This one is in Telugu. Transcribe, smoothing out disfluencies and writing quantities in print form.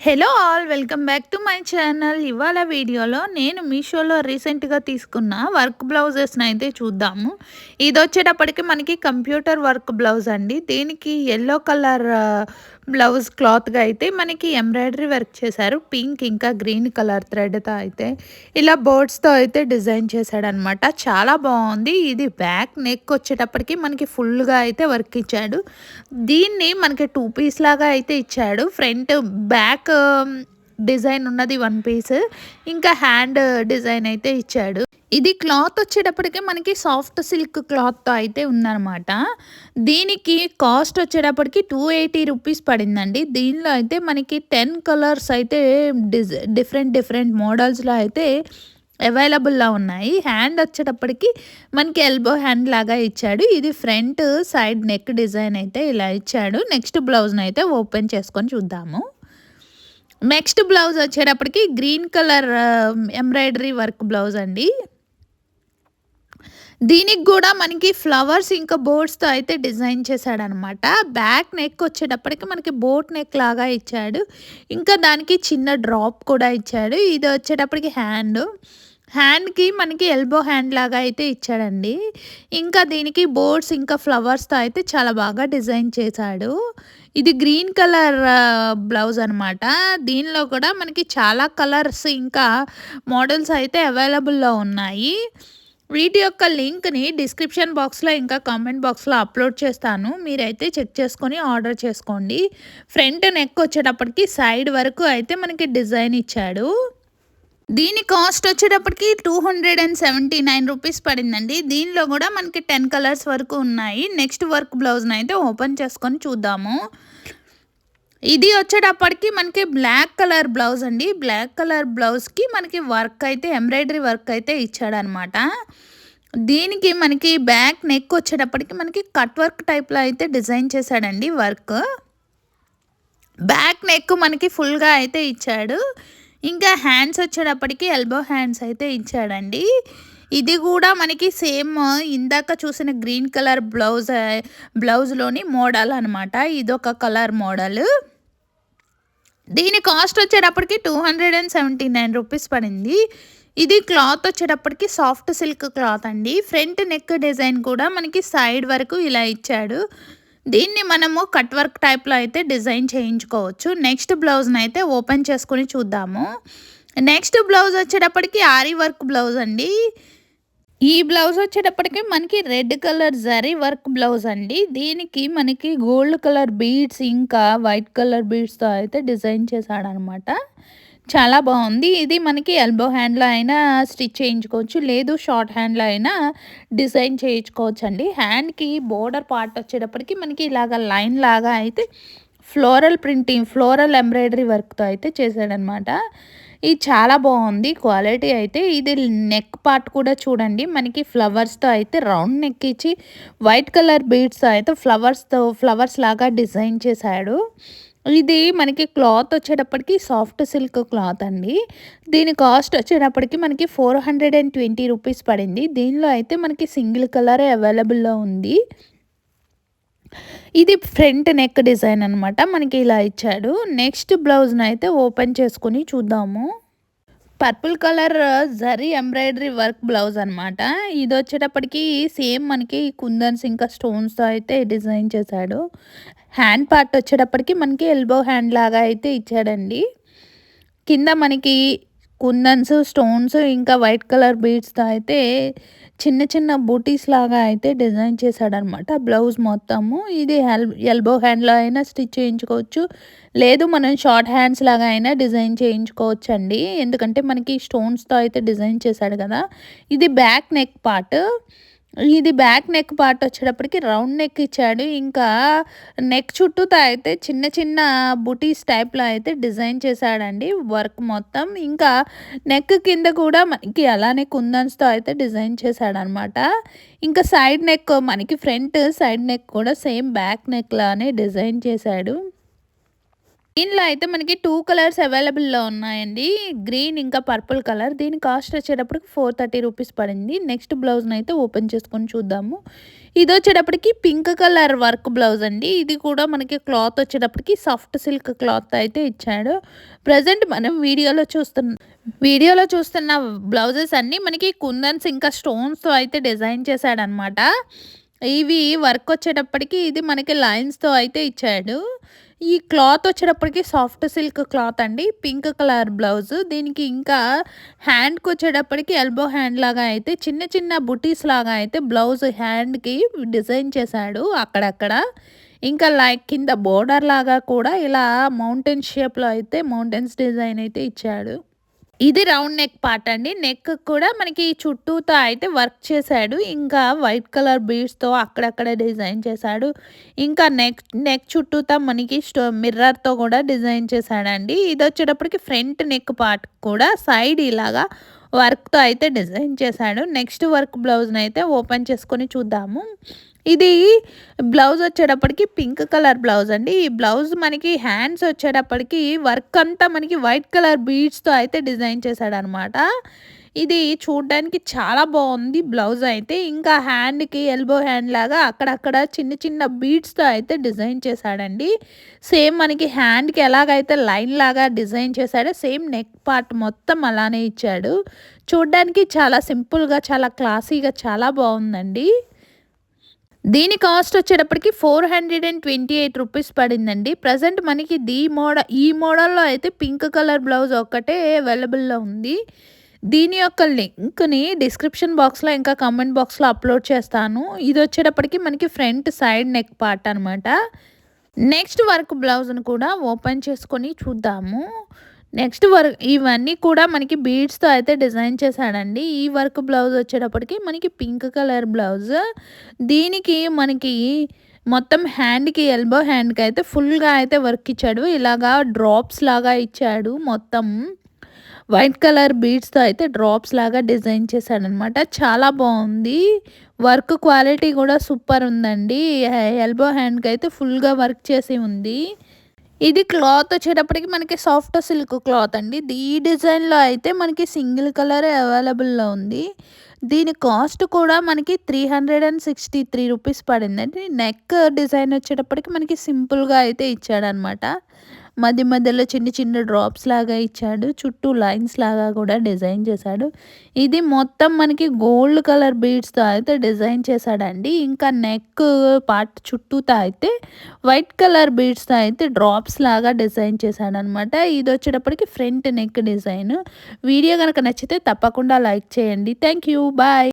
Hello all welcome back to my channel. ఇవాళ వీడియోలో నేను మీషోలో రీసెంట్గా తీసుకున్న వర్క్ బ్లౌజెస్ని అయితే చూద్దాము. ఇది వచ్చేటప్పటికి మనకి కంప్యూటర్ వర్క్ బ్లౌజ్ అండి. దీనికి ఎల్లో కలర్ బ్లౌజ్ క్లాత్గా అయితే మనకి ఎంబ్రాయిడరీ వర్క్ చేశారు. పింక్ ఇంకా గ్రీన్ కలర్ థ్రెడ్తో అయితే ఇలా బర్డ్స్తో అయితే డిజైన్ చేశాడనమాట. చాలా బాగుంది. ఇది బ్యాక్ నెక్ వచ్చేటప్పటికి మనకి ఫుల్గా అయితే వర్క్ ఇచ్చాడు. దీన్ని మనకి 2 పీస్ లాగా అయితే ఇచ్చాడు. ఫ్రంట్ బ్యాక్ డిజైన్ ఉన్నది 1 పీస్, ఇంకా హ్యాండ్ డిజైన్ అయితే ఇచ్చాడు. ఇది క్లాత్ వచ్చేటప్పటికి మనకి సాఫ్ట్ సిల్క్ క్లాత్తో అయితే ఉందన్నమాట. దీనికి కాస్ట్ వచ్చేటప్పటికి 280 రూపీస్ పడిందండి. దీనిలో అయితే మనకి 10 కలర్స్ అయితే డిఫరెంట్ మోడల్స్లో అయితే అవైలబుల్లా ఉన్నాయి. హ్యాండ్ వచ్చేటప్పటికి మనకి ఎల్బో హ్యాండ్ లాగా ఇచ్చాడు. ఇది ఫ్రంట్ సైడ్ నెక్ డిజైన్ అయితే ఇలా ఇచ్చాడు. నెక్స్ట్ బ్లౌజ్ని అయితే ఓపెన్ చేసుకొని చూద్దాము. నెక్స్ట్ బ్లౌజ్ వచ్చేటప్పటికి green colour embroidery work blouse అండి. దీనికి కూడా మనకి ఫ్లవర్స్ ఇంకా బోట్స్తో అయితే డిజైన్ చేశాడనమాట. బ్యాక్ నెక్ వచ్చేటప్పటికి మనకి బోట్ నెక్ లాగా ఇచ్చాడు. ఇంకా దానికి చిన్న డ్రాప్ కూడా ఇచ్చాడు. ఇది వచ్చేటప్పటికి హ్యాండ్కి మనకి ఎల్బో హ్యాండ్ లాగా అయితే ఇచ్చాడండి. ఇంకా దీనికి బోర్డ్స్ ఇంకా ఫ్లవర్స్తో అయితే చాలా బాగా డిజైన్ చేశాడు. ఇది గ్రీన్ కలర్ బ్లౌజ్ అనమాట. దీనిలో కూడా మనకి చాలా కలర్స్ ఇంకా మోడల్స్ అయితే అవైలబుల్లో ఉన్నాయి. వీటి యొక్క లింక్ని డిస్క్రిప్షన్ బాక్స్లో ఇంకా కామెంట్ బాక్స్లో అప్లోడ్ చేస్తాను. మీరైతే చెక్ చేసుకొని ఆర్డర్ చేసుకోండి. ఫ్రంట్ నెక్ వచ్చేటప్పటికి సైడ్ వరకు అయితే మనకి డిజైన్ ఇచ్చాడు. దీని కాస్ట్ వచ్చేటప్పటికి 279 రూపీస్ పడిందండి. దీనిలో కూడా మనకి 10 కలర్స్ వరకు ఉన్నాయి. నెక్స్ట్ వర్క్ బ్లౌజ్ని అయితే ఓపెన్ చేసుకొని చూద్దాము. ఇది వచ్చేటప్పటికి మనకి బ్లాక్ కలర్ బ్లౌజ్ అండి. బ్లాక్ కలర్ బ్లౌజ్కి మనకి వర్క్ అయితే ఎంబ్రాయిడరీ వర్క్ అయితే ఇచ్చాడనమాట. దీనికి మనకి బ్యాక్ నెక్ వచ్చేటప్పటికి మనకి కట్ వర్క్ టైప్లో అయితే డిజైన్ చేశాడండి వర్క్. బ్యాక్ నెక్ మనకి ఫుల్గా అయితే ఇచ్చాడు. ఇంకా హ్యాండ్స్ వచ్చేటప్పటికి ఎల్బో హ్యాండ్స్ అయితే ఇచ్చాడండి. ఇది కూడా మనకి సేమ్ ఇందాక చూసిన గ్రీన్ కలర్ బ్లౌజ్లోని మోడల్ అనమాట. ఇదొక కలర్ మోడల్. దీని కాస్ట్ వచ్చేటప్పటికి 279 రూపీస్ పడింది. ఇది క్లాత్ వచ్చేటప్పటికి సాఫ్ట్ సిల్క్ క్లాత్ అండి. ఫ్రంట్ నెక్ డిజైన్ కూడా మనకి సైడ్ వరకు ఇలా ఇచ్చాడు. దీన్ని మనము కట్ వర్క్ టైప్లో అయితే డిజైన్ చేయించుకోవచ్చు. నెక్స్ట్ బ్లౌజ్ని అయితే ఓపెన్ చేసుకుని చూద్దాము. నెక్స్ట్ బ్లౌజ్ వచ్చేటప్పటికి ఆరీ వర్క్ బ్లౌజ్ అండి. ఈ బ్లౌజ్ వచ్చేటప్పటికి మనకి red colour zari work blouse అండి. దీనికి మనకి గోల్డ్ కలర్ బీడ్స్ ఇంకా వైట్ కలర్ బీడ్స్తో అయితే డిజైన్ చేశాడనమాట. చాలా బాగుంది. ఇది మనకి ఎల్బో హ్యాండ్లో అయినా స్టిచ్ చేయించుకోవచ్చు, లేదు షార్ట్ హ్యాండ్లో అయినా డిజైన్ చేయించుకోవచ్చు అండి. హ్యాండ్కి బోర్డర్ పార్ట్ వచ్చేటప్పటికి మనకి ఇలాగ లైన్ లాగా అయితే ఫ్లోరల్ ఎంబ్రాయిడరీ వర్క్తో అయితే చేశాడనమాట. ఇది చాలా బాగుంది క్వాలిటీ అయితే. ఇది నెక్ పార్ట్ కూడా చూడండి, మనకి ఫ్లవర్స్తో అయితే రౌండ్ నెక్ ఇచ్చి వైట్ కలర్ బీడ్స్తో అయితే ఫ్లవర్స్ లాగా డిజైన్ చేశాడు. ఇది మనకి క్లాత్ వచ్చేటప్పటికి సాఫ్ట్ సిల్క్ క్లాత్ అండి. దీని కాస్ట్ వచ్చేటప్పటికి మనకి 420 రూపీస్ పడింది. దీనిలో అయితే మనకి సింగిల్ కలరే అవైలబుల్లో ఉంది. ఇది ఫ్రంట్ నెక్ డిజైన్ అనమాట. మనకి ఇలా ఇచ్చాడు. నెక్స్ట్ బ్లౌజ్ని అయితే ఓపెన్ చేసుకుని చూద్దాము. Purple colour zari embroidery work blouse అనమాట. ఇది వచ్చేటప్పటికి సేమ్ మనకి కుందన్స్ ఇంకా స్టోన్స్తో అయితే డిజైన్ చేశాడు. హ్యాండ్ పార్ట్ వచ్చేటప్పటికి మనకి ఎల్బో హ్యాండ్ లాగా అయితే ఇచ్చాడండి. కింద మనకి కుందన్స్ స్టోన్స్ ఇంకా వైట్ కలర్ బీడ్స్తో అయితే చిన్న బూటీస్ లాగా అయితే డిజైన్ చేశాడనమాట బ్లౌజ్ మొత్తము. ఇది ఎల్బో హ్యాండ్లో అయినా స్టిచ్ చేయించుకోవచ్చు, లేదు మనం షార్ట్ హ్యాండ్స్ లాగా అయినా డిజైన్ చేయించుకోవచ్చు అండి. ఎందుకంటే మనకి స్టోన్స్తో అయితే డిజైన్ చేశాడు కదా. ఇది బ్యాక్ నెక్ పార్ట్. ఇది బ్యాక్ నెక్ పార్ట్ వచ్చేటప్పటికి రౌండ్ నెక్ ఇచ్చాడు. ఇంకా నెక్ చుట్టూతో అయితే చిన్న బుటీస్ టైప్లో అయితే డిజైన్ చేశాడండి వర్క్ మొత్తం. ఇంకా నెక్ కింద కూడా మనకి అలానే కుందన్స్తో అయితే డిజైన్ చేశాడనమాట. ఇంకా సైడ్ నెక్ మనకి ఫ్రంట్ సైడ్ నెక్ కూడా సేమ్ బ్యాక్ నెక్ లానే డిజైన్ చేశాడు. దీనిలో అయితే మనకి 2 కలర్స్ అవైలబుల్‌లో ఉన్నాయండి. గ్రీన్ ఇంకా పర్పుల్ కలర్. దీని కాస్ట్ వచ్చేటప్పటికి 430 రూపీస్ పడింది. నెక్స్ట్ బ్లౌజ్‌నైతే ఓపెన్ చేసుకొని చూద్దాము. ఇదొచ్చేటప్పటికి పింక్ కలర్ వర్క్ బ్లౌజ్ అండి. ఇది కూడా మనకి క్లాత్ వచ్చేటప్పటికి సాఫ్ట్ సిల్క్ క్లాత్ అయితే ఇచ్చాడు. ప్రెజెంట్ మనం వీడియోలో చూస్తున్న బ్లౌజెస్ అన్నీ మనకి కుందన్స్ ఇంకా స్టోన్స్‌తో అయితే డిజైన్ చేశాడనమాట. ఇవి వర్క్ వచ్చేటప్పటికి ఇది మనకి లైన్స్‌తో అయితే ఇచ్చాడు. ఈ క్లాత్ వచ్చేటప్పటికి సాఫ్ట్ సిల్క్ క్లాత్ అండి. Pink colour blouse. దీనికి ఇంకా హ్యాండ్‌కి వచ్చేటప్పటికి ఎల్బో హ్యాండ్ లాగా అయితే చిన్న చిన్న బుటీస్ లాగా అయితే బ్లౌజ్ హ్యాండ్‌కి డిజైన్ చేశాడు అక్కడక్కడ. ఇంకా లైక్ కింద బోర్డర్ లాగా కూడా ఇలా మౌంటైన్ షేప్‌లో అయితే మౌంటైన్స్ డిజైన్ అయితే ఇచ్చాడు. ఇది రౌండ్ నెక్ పార్ట్ అండి. నెక్ కూడా మనకి చుట్టూతా అయితే వర్క్ చేశాడు. ఇంకా వైట్ కలర్ బీడ్స్‌తో అక్కడక్కడ డిజైన్ చేశాడు. ఇంకా నెక్ చుట్టూతా మనకి మిర్రర్‌తో కూడా డిజైన్ చేశాడండి. ఇదొచ్చేటప్పటికి ఫ్రంట్ నెక్ పార్ట్ కూడా సైడ్ ఇలాగా వర్క్‌తో అయితే డిజైన్ చేశాడు. నెక్స్ట్ వర్క్ బ్లౌజ్‌నైతే ఓపెన్ చేసుకొని చూద్దాము. ఇది బ్లౌజ్ వచ్చేటప్పటికి పింక్ కలర్ బ్లౌజ్ అండి. ఈ బ్లౌజ్ మనకి హ్యాండ్స్ వచ్చేటప్పటికి వర్క్ అంతా మనకి వైట్ కలర్ బీడ్స్‌తో అయితే డిజైన్ చేశాడనమాట. ఇది చూడ్డానికి చాలా బాగుంది బ్లౌజ్ అయితే. ఇంకా హ్యాండ్‌కి ఎల్బో హ్యాండ్ లాగా అక్కడక్కడ చిన్న చిన్న బీడ్స్‌తో అయితే డిజైన్ చేశాడండి. సేమ్ మనకి హ్యాండ్‌కి ఎలాగైతే లైన్ లాగా డిజైన్ చేశాడో సేమ్ నెక్ పార్ట్ మొత్తం అలానే ఇచ్చాడు. చూడ్డానికి చాలా సింపుల్‌గా, చాలా క్లాసీగా చాలా బాగుందండి. దీని కాస్ట్ వచ్చేటప్పటికి 428 రూపీస్ పడిందండి. ప్రజెంట్ మనకి ఈ మోడల్‌లో అయితే పింక్ కలర్ బ్లౌజ్ ఒక్కటే అవైలబుల్‌లో ఉంది. దీని యొక్క లింక్‌ని డిస్క్రిప్షన్ బాక్స్‌లో ఇంకా కామెంట్ బాక్స్‌లో అప్లోడ్ చేస్తాను. ఇది వచ్చేటప్పటికి మనకి ఫ్రంట్ సైడ్ నెక్ పార్ట్ అనమాట. నెక్స్ట్ వర్క్ బ్లౌజ్‌ని కూడా ఓపెన్ చేసుకొని చూద్దాము. నెక్స్ట్ ఇవన్నీ కూడా మనకి బీడ్స్‌తో అయితే డిజైన్ చేశాడండి. ఈ వర్క్ బ్లౌజ్ వచ్చేటప్పటికి మనకి పింక్ కలర్ బ్లౌజ్. దీనికి మనకి మొత్తం హ్యాండ్‌కి ఎల్బో హ్యాండ్‌కి అయితే ఫుల్‌గా అయితే వర్క్ ఇచ్చాడు. ఇలాగా డ్రాప్స్ లాగా ఇచ్చాడు మొత్తం. వైట్ కలర్ బీడ్స్‌తో అయితే డ్రాప్స్ లాగా డిజైన్ చేశాడనమాట. చాలా బాగుంది. వర్క్ క్వాలిటీ కూడా సూపర్ ఉందండి. ఎల్బో హ్యాండ్‌కి అయితే ఫుల్‌గా వర్క్ చేసి ఉంది. ఇది క్లాత్ వచ్చేటప్పటికి మనకి సాఫ్ట్ సిల్క్ క్లాత్ అండి. ఈ డిజైన్‌లో అయితే మనకి సింగిల్ కలరే అవైలబుల్‌లో ఉంది. దీని కాస్ట్ కూడా మనకి 363 రూపీస్ పడిందండి. నెక్ డిజైన్ వచ్చేటప్పటికి మనకి సింపుల్‌గా అయితే ఇచ్చాడనమాట. మధ్య మధ్యలో చిన్న చిన్న డ్రాప్స్ లాగా ఇచ్చాడు. చుట్టూ లైన్స్ లాగా కూడా డిజైన్ చేశాడు. ఇది మొత్తం మనకి గోల్డ్ కలర్ బీడ్స్‌తో అయితే డిజైన్ చేశాడండి. ఇంకా నెక్ పార్ట్ చుట్టూతా అయితే వైట్ కలర్ బీడ్స్‌తో అయితే డ్రాప్స్ లాగా డిజైన్ చేశాడనమాట. ఇది వచ్చేటప్పటికి ఫ్రంట్ నెక్ డిజైన్. వీడియో గనక నచ్చితే తప్పకుండా లైక్ చేయండి. Thank you. బాయ్.